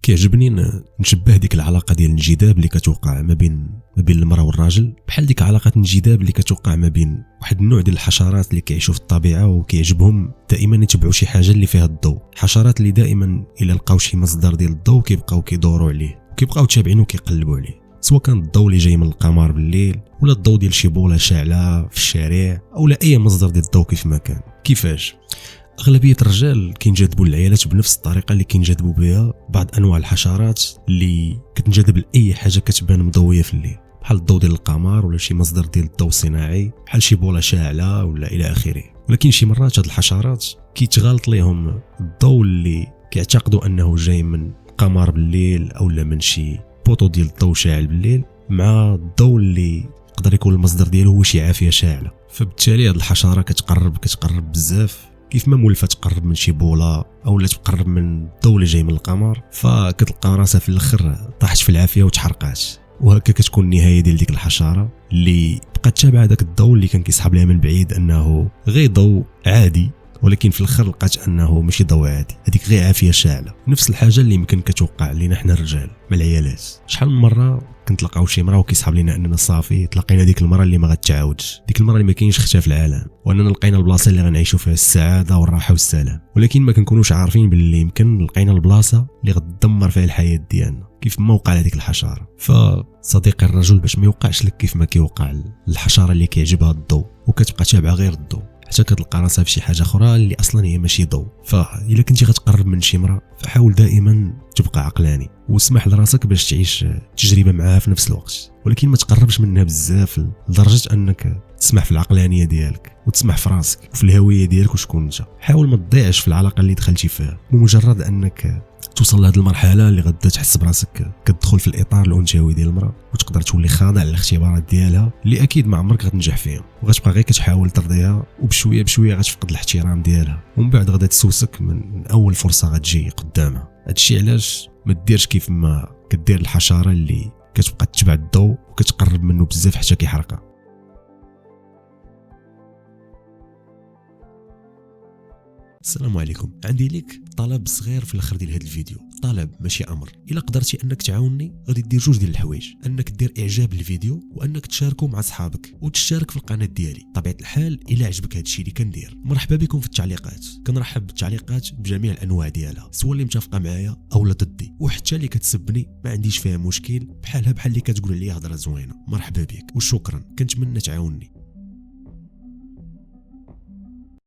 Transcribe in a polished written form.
كيعجبني نشبه ديك العلاقه ديال الانجذاب اللي كتوقع ما بين المراه والراجل بحال ديك علاقه الانجذاب اللي كتوقع ما بين واحد النوع ديال الحشرات اللي كيعيشوا في الطبيعه وكيعجبهم دائما يتبعوا شي حاجه اللي فيها الضوء. حشرات اللي دائما الا لقاو شي مصدر ديال الضوء كيبقاو كيدوروا عليه وكيبقاو تابعينه وكيقلبوا عليه، سواء كان الضوء اللي جاي من القمر بالليل ولا الضوء ديال شي بوله شاعله في الشارع او لا اي مصدر ديال الضوء كيف ما كان. كيفاش اغلبيه الرجال كينجذبوا للعيالات بنفس الطريقه اللي كينجذبوا بها بعض انواع الحشرات اللي كتنجذب لاي حاجه كتبان مضويه في الليل، بحال الضوء ديال القمر ولا شي مصدر ديال الضوء الصناعي بحال شي بوله شاعله ولا الى اخره. ولكن شي مرات هاد الحشرات كيتغالط ليهم الضوء اللي كيعتقدوا انه جاي من القمر بالليل او لا من شي بوطو ديال الضوء شاعل بالليل مع الضوء اللي يقدر يكون المصدر ديالو هو شي عافيه شاعله. فبالتالي هاد الحشره كتقرب بزاف، كيف ما مولفه تقرب من شي بوله او لا تقرب من الضوء اللي جاي من القمر، فكتلقى راسها في الاخر طاحت في العافيه وتحرقات. وهكا كتكون النهايه ديال ديك الحشره اللي بقات تابعه داك الضوء اللي كان كيسحب لها من بعيد انه غير ضوء عادي، ولكن في الاخر لقات انه ماشي ضوء عادي، هذيك غير عافيه شاعله. نفس الحاجه اللي يمكن كتوقع لينا حنا الرجال مع العيالات. شحال من مره كنتلاقاو شي مرا وكيسحب لينا اننا صافي تلاقينا ديك المره اللي ما غتعاودش، ديك المره اللي ما كاينش اختها في العالم، واننا لقينا البلاصه اللي غنعيشوا فيها السعاده والراحه والسلام. ولكن ما كنكونوش عارفين باللي يمكن لقينا البلاصه اللي غتدمر فيها الحياه ديالنا كيف ما وقع لهذيك الحشره. فصديقي الرجل باش ما يوقعش لك كيف ما كيوقع الحشره اللي كيعجبها الضوء وكتبقى تابعه غير الضوء حتى كتلقى راسها في شي حاجه اخرى اللي اصلا هي ماشي ضوء. فاذا كنتي غتقرب من شي مرا فحاول دائما تبقى عقلاني واسمح لراسك باش تعيش تجربه معها في نفس الوقت، ولكن ما تقربش منها بزاف لدرجه انك تسمح في العقلانيه ديالك وتسمح في راسك وفي الهويه ديالك وشكون انت. حاول ما تضيعش في العلاقه اللي دخلتي فيها بمجرد انك توصل لهذه المرحله اللي غدا تحس براسك كتدخل في الاطار الانثوي ديال المراه وتقدر تولي خاضع للاختبارات ديالها اللي اكيد ما عمرك غتنجح فيهم، وغتبقى غير كتحاول ترضيها وبشويه بشويه غتفقد الاحترام ديالها، ومن بعد غدا تسوسك من اول فرصه غتجي قدامها. هادشي علاش ما ديرش كيف ما كدير الحشره اللي كتبقى تتبع الضوء وكتقرب منه بزاف حتى كيحرقها. السلام عليكم، عندي لك طلب صغير في الاخر ديال هذا الفيديو، طلب ماشي امر. الا قدرتي انك تعاوني غادي دير جوج ديال الحوايج، انك دير اعجاب للفيديو وانك تشاركه مع صحابك وتشترك في القناه ديالي. طبيعه الحال الا عجبك هذا الشيء اللي كندير مرحبا بكم في التعليقات، كنرحب بالتعليقات بجميع الانواع ديالها، سواء اللي متفقه معايا او لا ضدي، وحتى اللي كتسبني ما عنديش فيها مشكل، بحال اللي كتقول لي هضره زوينه مرحبا بك وشكرا، كنتمنى تعاوني.